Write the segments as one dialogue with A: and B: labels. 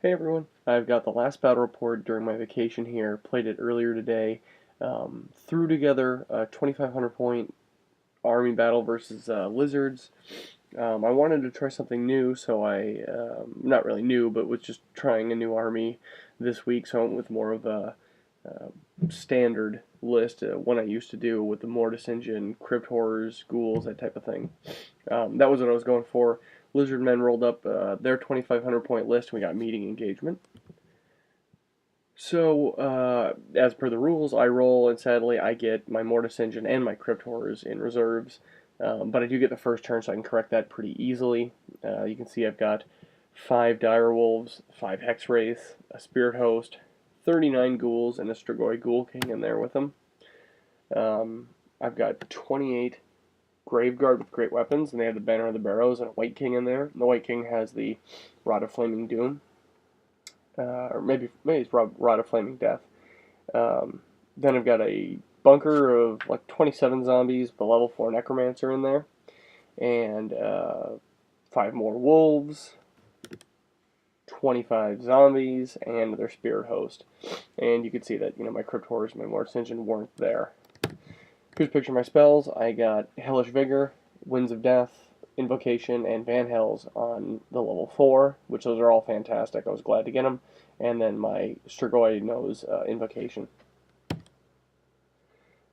A: Hey everyone, I've got the last battle report during my vacation here, played it earlier today, threw together a 2,500 point army battle versus lizards. I wanted to try something new, so not really new, but was just trying a new army this week, so I went with more of a standard list, one I used to do with the Mortis Engine, Crypt Horrors, Ghouls, that type of thing. That was what I was going for. Lizardmen rolled up their 2,500 point list, and we got meeting engagement. So, as per the rules, I roll, and sadly, I get my Mortis Engine and my Crypt Horrors in reserves. But I do get the first turn, so I can correct that pretty easily. You can see I've got 5 Dire Wolves, 5 Hex Wraiths, a Spirit Host, 39 Ghouls, and a Strigoi Ghoul King in there with them. I've got 28 Graveguard with great weapons, and they have the Banner of the Barrows and a White King in there. And the White King has the Rod of Flaming Doom, or maybe it's Rod of Flaming Death. Then I've got a bunker of like 27 zombies, the level 4 Necromancer in there, and 5 more wolves, 25 zombies, and their Spirit Host. And you can see that my Crypt Horrors and my Mortis Engine weren't there. Here's a picture of my spells. I got Hellish Vigor, Winds of Death, Invocation, and Van Hells on the level 4, which those are all fantastic. I was glad to get them. And then my Strigoi knows Invocation.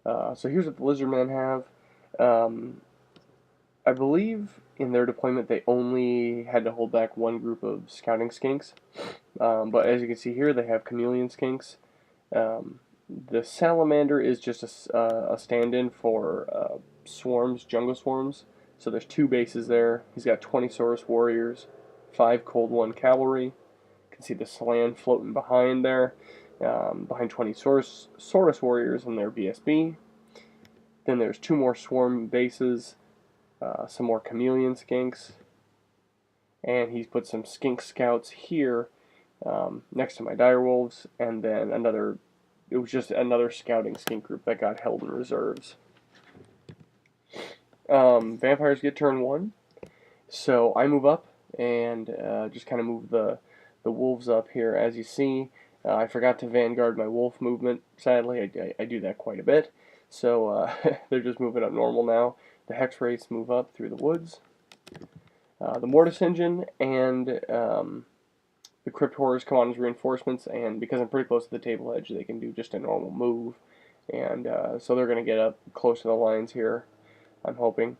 A: So here's what the Lizardmen have. I believe in their deployment they only had to hold back one group of scouting skinks. But as you can see here, they have chameleon skinks. The salamander is just a stand-in for swarms, jungle swarms. So there's 2 bases there. He's got 20 Saurus warriors, 5 Cold One cavalry. You can see the Slan floating behind there, behind 20 Saurus warriors in their BSB. Then there's 2 more swarm bases, some more chameleon skinks, and he's put some skink scouts here next to my direwolves, and then it was just another scouting skink group that got held in reserves. Vampires get turn 1, so I move up and just kind of move the wolves up here. As you see, I forgot to vanguard my wolf movement. Sadly, I do that quite a bit, so they're just moving up normal now. The Hex Wraiths move up through the woods. The Mortis Engine and the Crypt Horrors come on as reinforcements, and because I'm pretty close to the table edge, they can do just a normal move. And so they're going to get up close to the lines here, I'm hoping.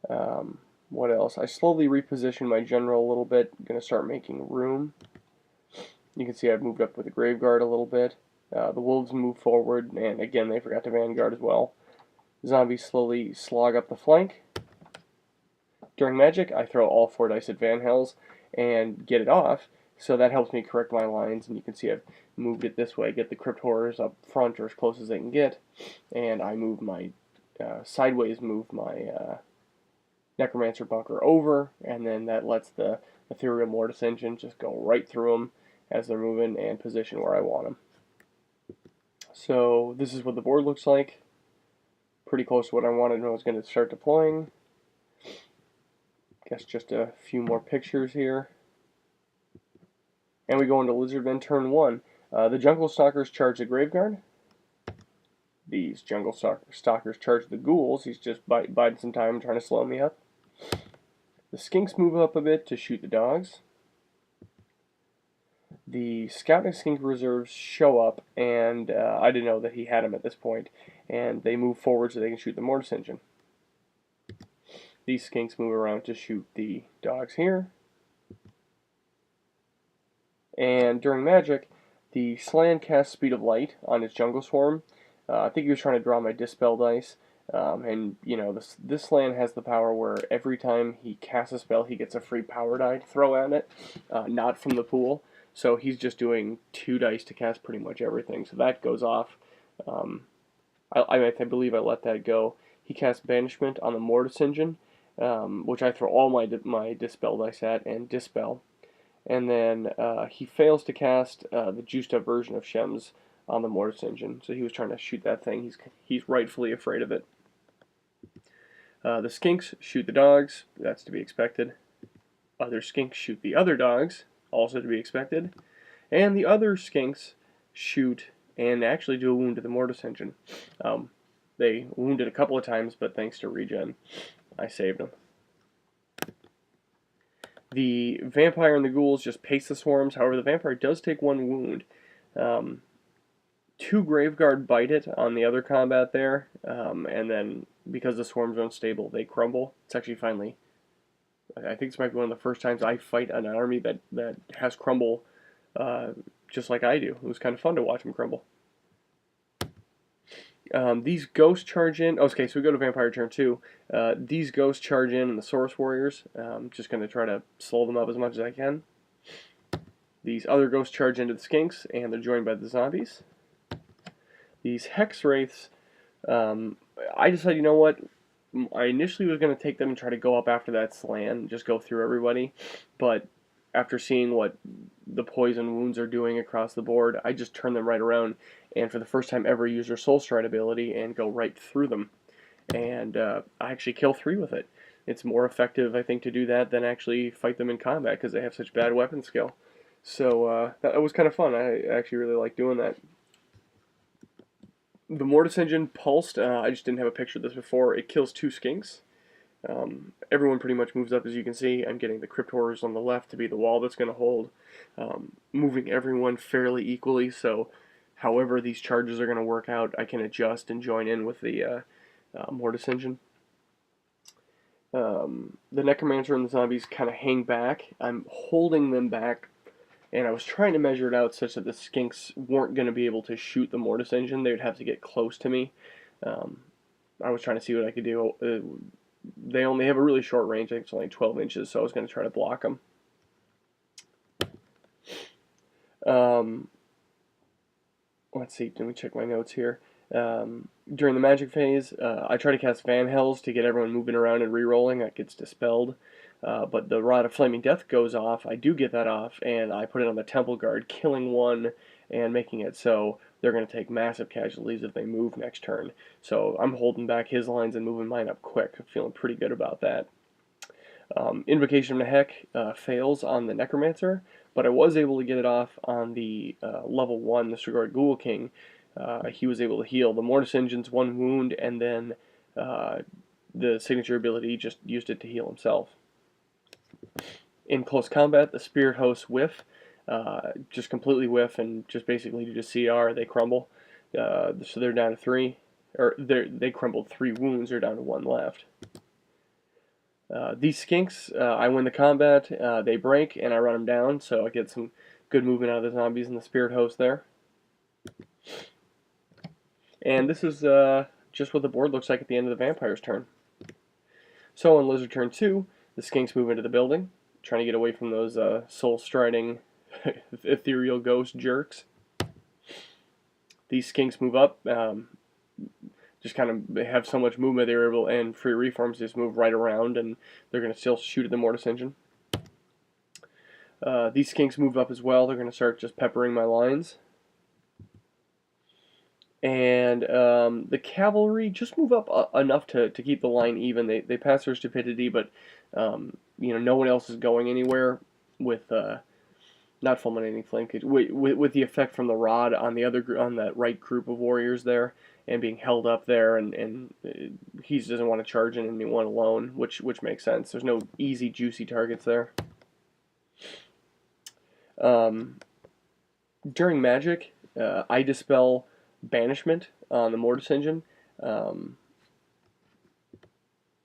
A: What else? I slowly reposition my general a little bit. I'm going to start making room. You can see I've moved up with the Graveguard a little bit. The Wolves move forward, and again, they forgot to Vanguard as well. Zombies slowly slog up the flank. During Magic, I throw all 4 dice at Van Hells and get it off, so that helps me correct my lines, and you can see I've moved it this way, get the Crypt Horrors up front or as close as they can get, and I move my, sideways move my Necromancer bunker over, and then that lets the Ethereal Mortis Engine just go right through them as they're moving and position where I want them. So this is what the board looks like. Pretty close to what I wanted when I was going to start deploying. Guess just a few more pictures here. And we go into Lizardmen turn 1. The Jungle Stalkers charge the Graveguard. These Jungle Stalkers charge the Ghouls. He's just biding some time trying to slow me up. The Skinks move up a bit to shoot the dogs. The Scouting Skink reserves show up, and I didn't know that he had them at this point, and they move forward so they can shoot the Mortis Engine. These Skinks move around to shoot the dogs here. And during Magic, the Slan casts Speed of Light on his Jungle Swarm. I think he was trying to draw my Dispel dice. And, this Slan has the power where every time he casts a spell, he gets a free power die to throw at it, not from the pool. So he's just doing 2 dice to cast pretty much everything. So that goes off. I believe I let that go. He casts Banishment on the Mortis Engine, which I throw all my Dispel dice at and Dispel. And then he fails to cast the juiced up version of Shem's on the Mortis Engine. So he was trying to shoot that thing. He's rightfully afraid of it. The Skinks shoot the dogs. That's to be expected. Other Skinks shoot the other dogs. also to be expected. And the other skinks shoot and actually do a wound to the Mortis engine. They wounded a couple of times, but thanks to regen, I saved them. The vampire and the ghouls just pace the swarms. However, the vampire does take one wound. 2 Graveguard bite it on the other combat there, and then because the swarms are unstable, they crumble. It's actually finally, I think this might be one of the first times I fight an army that has crumble just like I do. It was kind of fun to watch them crumble. These ghosts charge in. Okay, so we go to Vampire turn 2. These ghosts charge in the Source Warriors. Just going to try to slow them up as much as I can. These other ghosts charge into the Skinks, and they're joined by the zombies. These Hex Wraiths, I decided, you know what? I initially was going to take them and try to go up after that slan, just go through everybody. But after seeing what the poison wounds are doing across the board, I just turned them right around, and for the first time ever use their Soul Stride ability and go right through them. And I actually kill 3 with it. It's more effective, I think, to do that than actually fight them in combat because they have such bad weapon skill. So that was kind of fun. I actually really like doing that. The Mortis engine pulsed. I just didn't have a picture of this before. It kills 2 skinks. Everyone pretty much moves up, as you can see. I'm getting the Crypt Horrors on the left to be the wall that's going to hold. Moving everyone fairly equally, so however these charges are going to work out, I can adjust and join in with the Mortis engine. The Necromancer and the zombies kind of hang back. I'm holding them back, and I was trying to measure it out such that the skinks weren't going to be able to shoot the Mortis engine. They would have to get close to me. I was trying to see what I could do. They only have a really short range. I think it's only 12 inches, so I was going to try to block them. Let's see, let me check my notes here. During the magic phase, I try to cast Van Hells to get everyone moving around and re-rolling. That gets dispelled. But the Rod of Flaming Death goes off. I do get that off, and I put it on the Temple Guard, killing 1 and making it so they're going to take massive casualties if they move next turn. So I'm holding back his lines and moving mine up quick. I'm feeling pretty good about that. Invocation of Nehek fails on the Necromancer, but I was able to get it off on the level 1, the Strigoi Ghoul King. He was able to heal. The Mortis Engine's 1 wound, and then the signature ability just used it to heal himself. In close combat, the Spirit Hosts whiff, just completely whiff, and just basically do just CR, they crumble. So they're down to 3, or they crumbled 3 wounds, they're down to 1 left. These skinks, I win the combat, they break, and I run them down, so I get some good movement out of the zombies and the Spirit Host there. And this is just what the board looks like at the end of the Vampire's turn. So on Lizard turn 2, the skinks move into the building, trying to get away from those soul-striding ethereal ghost jerks. These skinks move up, just kind of have so much movement they're able, and free reforms just move right around, and they're going to still shoot at the Mortis engine. These skinks move up as well. They're going to start just peppering my lines. And the cavalry just move up enough to keep the line even. They pass their stupidity, but no one else is going anywhere with not fulminating flame cage with the effect from the rod on the on that right group of warriors there, and being held up there, and he doesn't want to charge in anyone alone, which makes sense. There's no easy juicy targets there. During magic, I dispel banishment on the Mortis engine.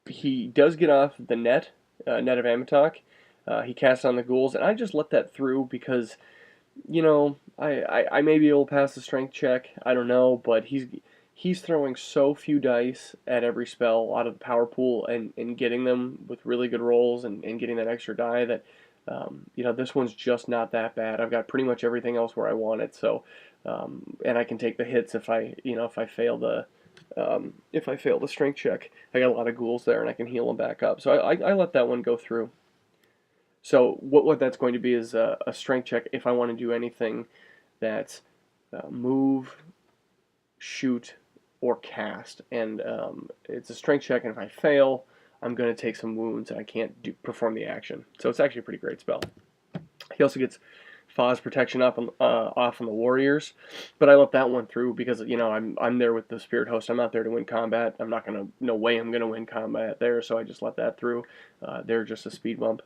A: He does get off the net of Amatok. He casts on the ghouls, and I just let that through because, I may be able to pass the strength check. I don't know, but he's throwing so few dice at every spell out of the power pool and getting them with really good rolls and getting that extra die that, this one's just not that bad. I've got pretty much everything else where I want it, so, and I can take the hits if I fail the strength check. I got a lot of ghouls there, and I can heal them back up. So I let that one go through. So what that's going to be is a strength check if I want to do anything that's move, shoot, or cast. And it's a strength check, and if I fail, I'm going to take some wounds, and I can't perform the action. So it's actually a pretty great spell. He also gets Foz protection off on the warriors, but I let that one through because I'm there with the spirit host. I'm not there to win combat. I'm not gonna no way I'm gonna win combat there, so I just let that through. They're just a speed bump.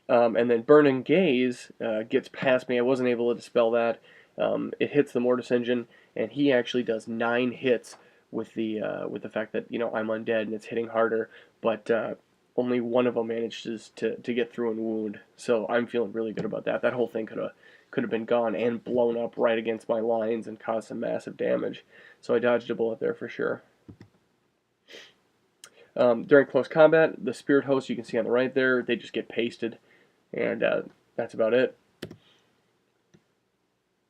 A: And then Burning Gaze gets past me. I wasn't able to dispel that. It hits the Mortis engine, and he actually does 9 hits with the fact that I'm undead and it's hitting harder, but only one of them manages to get through and wound. So I'm feeling really good about that. That whole thing could have been gone and blown up right against my lines and caused some massive damage. So I dodged a bullet there for sure. During close combat, the spirit hosts you can see on the right there, they just get pasted, and that's about it.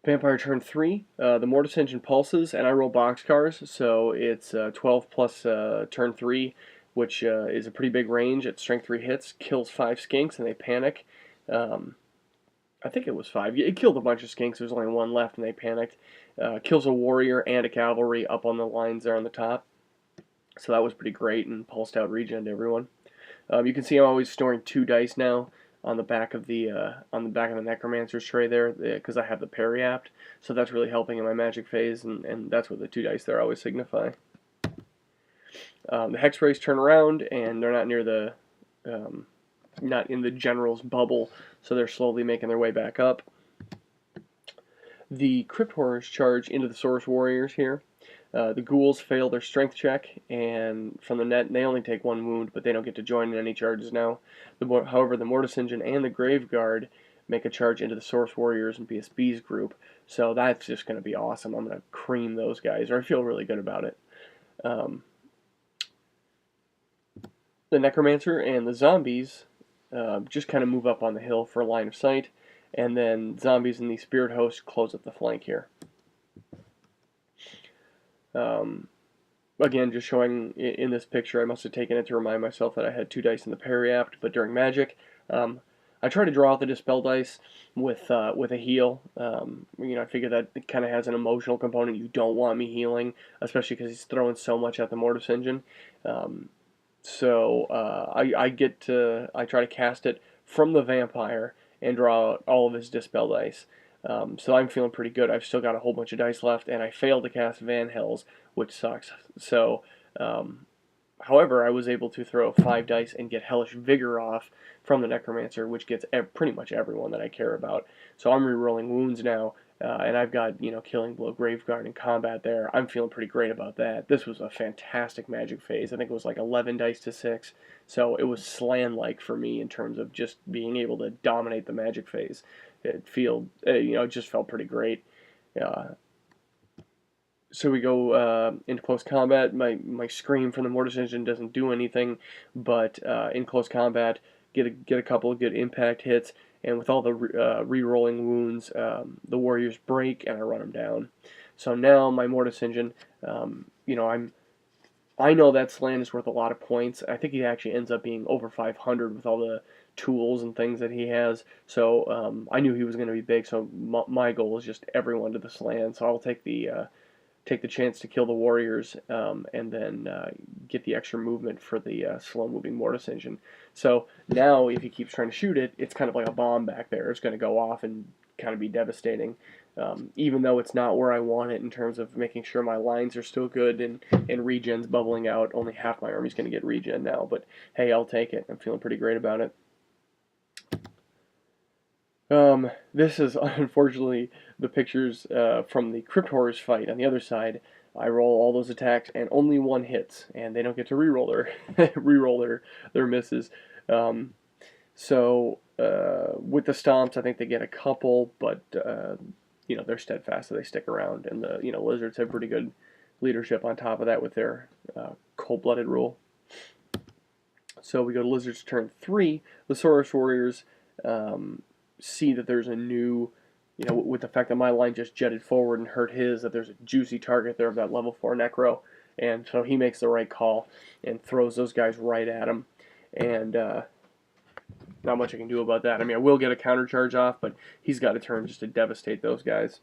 A: Vampire turn 3, the Mortis engine pulses, and I roll boxcars, so it's 12 plus turn 3, which is a pretty big range. At strength 3 hits, kills 5 skinks, and they panic. I think it was 5. It killed a bunch of skinks. There's only 1 left, and they panicked. Kills a warrior and a cavalry up on the lines there on the top. So that was pretty great, and pulsed out regen to everyone. You can see I'm always storing 2 dice now on the back of the necromancer's tray there, because I have the parry apt, so that's really helping in my magic phase, and that's what the 2 dice there always signify. The hex rays turn around, and they're not near the not in the general's bubble, so they're slowly making their way back up. The crypt horrors charge into the source warriors here. The ghouls fail their strength check, and from the net, they only take 1 wound, but they don't get to join in any charges now. However, the Mortis Engine and the Grave Guard make a charge into the Source Warriors and BSB's group, so that's just going to be awesome. I'm going to cream those guys, or I feel really good about it. The Necromancer and the Zombies just kind of move up on the hill for a line of sight, and then Zombies and the Spirit Host close up the flank here. Again, just showing in this picture, I must have taken it to remind myself that I had 2 dice in the parry apt, but during magic, I try to draw out the dispel dice with a heal. I figure that it kind of has an emotional component. You don't want me healing, especially because he's throwing so much at the Mortis Engine. So I try to cast it from the vampire and draw out all of his dispel dice. So I'm feeling pretty good. I've still got a whole bunch of dice left, and I failed to cast Van Hells, which sucks. So, however, I was able to throw 5 dice and get Hellish Vigor off from the Necromancer, which gets pretty much everyone that I care about. So I'm rerolling wounds now, and I've got, Killing Blow, Graveguard, and Combat there. I'm feeling pretty great about that. This was a fantastic magic phase. I think it was like 11 dice to 6, so it was Slan-like for me in terms of just being able to dominate the magic phase. It just felt pretty great. So we go into close combat. My scream from the Mortis Engine doesn't do anything, but in close combat, get a couple of good impact hits, and with all the re-rolling wounds, the warriors break and I run them down. So now my Mortis Engine, I know that Slan is worth a lot of points. I think he actually ends up being over 500 with all the tools and things that he has. So I knew he was going to be big. So my goal is just everyone to the Slan. So I'll take the chance to kill the warriors and then get the extra movement for the slow-moving Mortis Engine. So now if he keeps trying to shoot it, it's kind of like a bomb back there. It's going to go off and kind of be devastating. Even though it's not where I want it in terms of making sure my lines are still good and regen's bubbling out. Only half my army's going to get regen now, but hey, I'll take it. I'm feeling pretty great about it. This is unfortunately the pictures from the Crypt Horrors fight. On the other side, I roll all those attacks and only 1 hits, and they don't get to reroll their misses. So with the stomps, I think they get a couple, but they're steadfast, so they stick around. And the lizards have pretty good leadership on top of that with their cold-blooded rule. So we go to lizards turn 3. The Saurus warriors see that there's a new, with the fact that my line just jetted forward and hurt his, that there's a juicy target there of that level 4 necro, and so he makes the right call and throws those guys right at him. And not much I can do about that. I mean, I will get a counter charge off, but he's got a turn just to devastate those guys.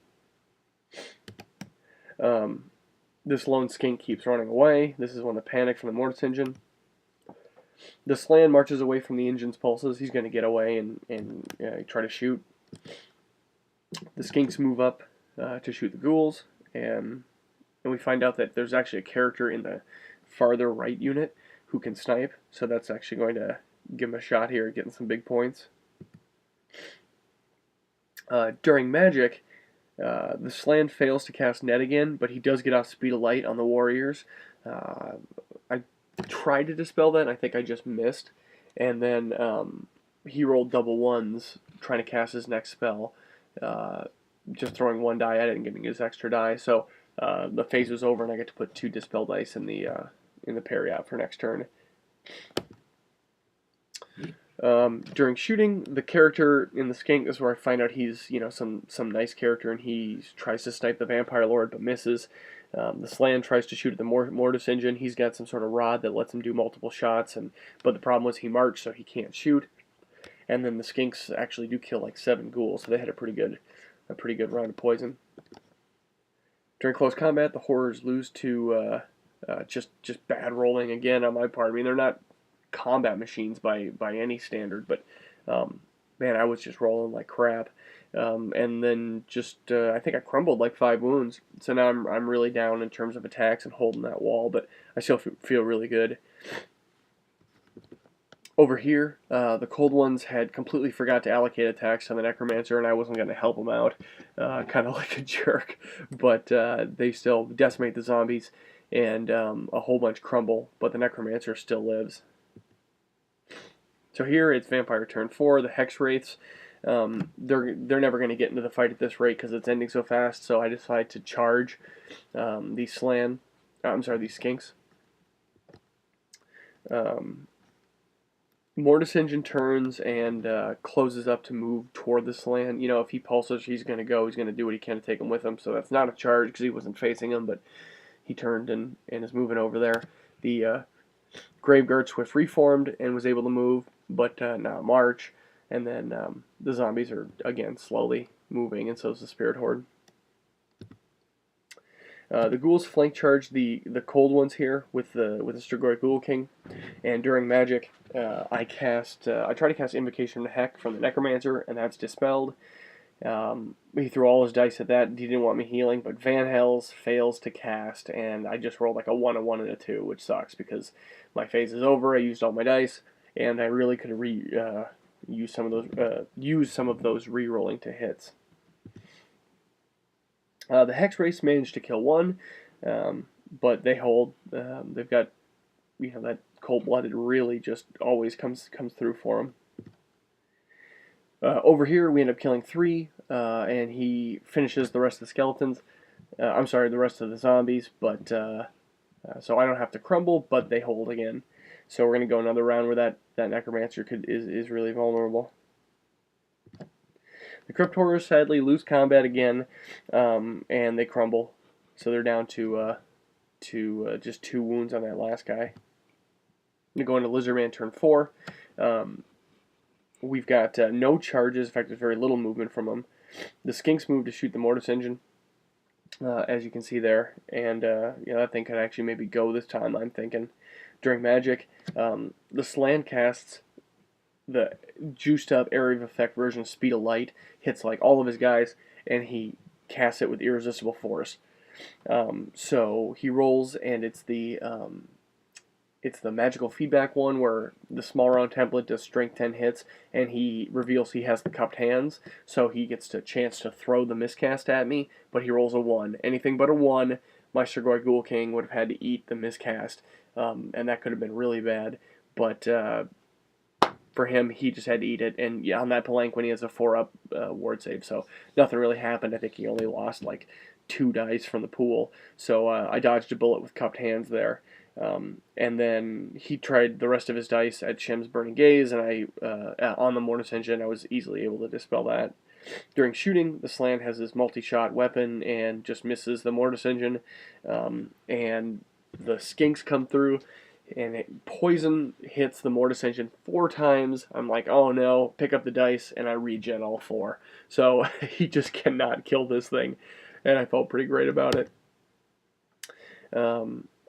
A: This lone skink keeps running away. This is when the panic from the Mortis Engine. The Slan marches away from the engine's pulses. He's going to get away and try to shoot. The Skinks move up to shoot the ghouls, and we find out that there's actually a character in the farther right unit who can snipe, so that's actually going to give him a shot here at getting some big points. During magic, the Slan fails to cast Net again, but he does get off Speed of Light on the Warriors. I tried to dispel that, and I think I just missed. And then he rolled double ones trying to cast his next spell, just throwing one die at it and getting his extra die. So the phase was over, and I get to put 2 dispel dice in the parry out for next turn. During shooting, the character in the Skink is where I find out he's some nice character, and he tries to snipe the Vampire Lord but misses. The Slan tries to shoot at the Mortis Engine. He's got some sort of rod that lets him do multiple shots, but the problem was he marched, so he can't shoot. And then the Skinks actually do kill like 7 ghouls, so they had a pretty good round of poison. During close combat, the Horrors lose to just bad rolling again on my part. I mean, they're not combat machines by any standard, but man, I was just rolling like crap. And then just I think I crumbled like 5 wounds, so now I'm really down in terms of attacks and holding that wall, but I still feel really good. Over here, the Cold Ones had completely forgot to allocate attacks on the Necromancer, and I wasn't going to help them out, kind of like a jerk, but they still decimate the zombies, and a whole bunch crumble, but the Necromancer still lives. So here it's Vampire turn 4, the Hex Wraiths. They're never going to get into the fight at this rate because it's ending so fast, so I decide to charge these Skinks. Mortis Engine turns and closes up to move toward the Slan. If he pulses, he's going to do what he can to take him with him, so that's not a charge because he wasn't facing him, but he turned and is moving over there. The Graveguard Swift reformed and was able to move, but not march. And then the zombies are, again, slowly moving, and so is the Spirit Horde. The ghouls flank charge the Cold Ones here with the Strigoi Ghoul King, and during magic, I try to cast Invocation to Heck from the Necromancer, and that's dispelled. He threw all his dice at that. He didn't want me healing, but Van Hels fails to cast, and I just rolled like a 1, a 1, and a 2, which sucks because my phase is over. I used all my dice, and I really could have use some of those re-rolling to hits. The Hex Race managed to kill 1, but they hold. They've got, that cold-blooded really just always comes through for them. Over here, we end up killing 3, and he finishes the rest of the skeletons. The rest of the zombies, but so I don't have to crumble, but they hold again. So we're going to go another round where that Necromancer is really vulnerable. The Crypt Horrors sadly lose combat again, and they crumble. So they're down to just 2 wounds on that last guy. I'm going to go into Lizardman turn 4. We've got no charges. In fact, there's very little movement from them. The Skinks move to shoot the Mortis Engine, as you can see there. And that thing could actually maybe go this time, I'm thinking. During magic, the Slan casts the juiced up area of effect version of Speed of Light, hits like all of his guys, and he casts it with Irresistible Force. So he rolls, and it's the magical feedback one where the small round template does strength 10 hits, and he reveals he has the cupped hands, so he gets a chance to throw the miscast at me, but he rolls a 1. Anything but a 1, my Strigoi Ghoul King would have had to eat the miscast, and that could have been really bad, but for him, he just had to eat it, and yeah, on that Palanquin, he has a 4-up ward save, so nothing really happened. I think he only lost like 2 dice from the pool, so I dodged a bullet with cupped hands there. And then he tried the rest of his dice at Shem's Burning Gaze, and on the Mortis Engine, I was easily able to dispel that. During shooting, the Slan has his multi-shot weapon and just misses the Mortis Engine, and the Skinks come through, and poison hits the Mortis Engine 4 times. I'm like, oh no, pick up the dice, and I regen all 4. So he just cannot kill this thing, and I felt pretty great about it.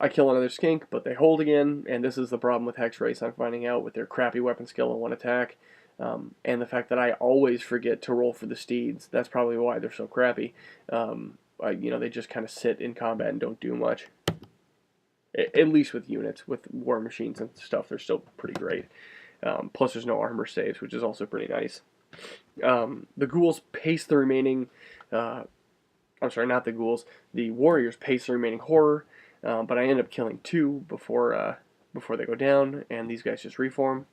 A: I kill another skink, but they hold again, and this is the problem with Hex Race, I'm finding out, with their crappy weapon skill and one attack, and the fact that I always forget to roll for the steeds. That's probably why they're so crappy. They just kind of sit in combat and don't do much. At least with units. With war machines and stuff, they're still pretty great. Plus, there's no armor saves, which is also pretty nice. The ghouls pace the remaining... I'm sorry, not the ghouls. The warriors pace the remaining horror, but I end up killing 2 before they go down, and these guys just reform.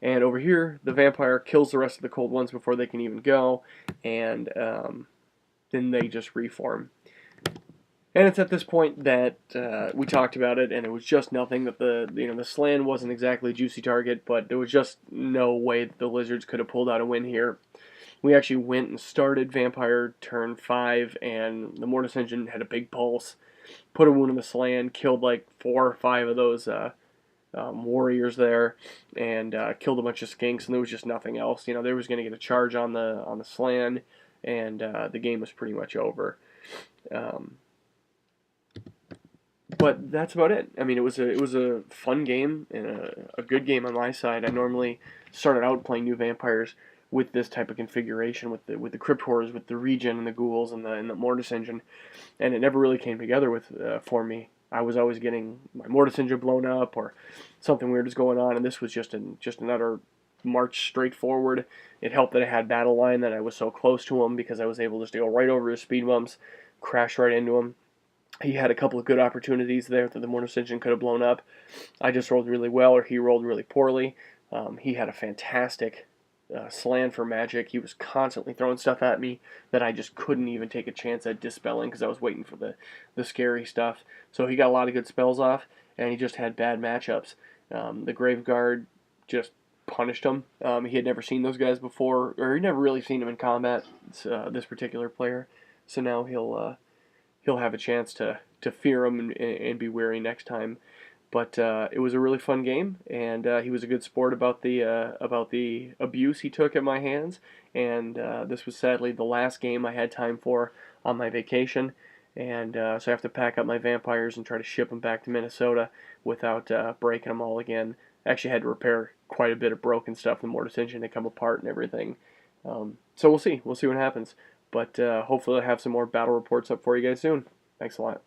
A: And over here, the vampire kills the rest of the cold ones before they can even go, and then they just reform. And it's at this point that we talked about it, and it was just nothing. That the Slan wasn't exactly a juicy target, but there was just no way that the Lizards could have pulled out a win here. We actually went and started Vampire turn 5, and the Mortis Engine had a big pulse. Put a wound in the Slan, killed like 4 or 5 of those warriors there, and killed a bunch of skinks, and there was just nothing else. They was going to get a charge on the Slan, and the game was pretty much over. But that's about it. I mean, it was a fun game and a good game on my side. I normally started out playing new vampires with this type of configuration, with the crypt horrors, with the regen and the ghouls and the Mortis Engine, and it never really came together for me. I was always getting my Mortis Engine blown up, or something weird was going on, and this was just another march straight forward. It helped that I had battle line, that I was so close to him, because I was able just to go right over his speed bumps, crash right into him. He had a couple of good opportunities there that the Mortis Engine could have blown up. I just rolled really well, or he rolled really poorly. He had a fantastic Slan for magic. He was constantly throwing stuff at me that I just couldn't even take a chance at dispelling, because I was waiting for the scary stuff. So he got a lot of good spells off, and he just had bad matchups. The Graveguard just punished him. He had never seen those guys before, or he'd never really seen them in combat, this particular player. So now he'll have a chance to fear him and be wary next time. But it was a really fun game, and he was a good sport about the abuse he took at my hands. And this was sadly the last game I had time for on my vacation, and so I have to pack up my vampires and try to ship them back to Minnesota without breaking them all again. I actually had to repair quite a bit of broken stuff. The Mortis Engine had come apart and everything. So we'll see what happens. But hopefully I'll have some more battle reports up for you guys soon. Thanks a lot.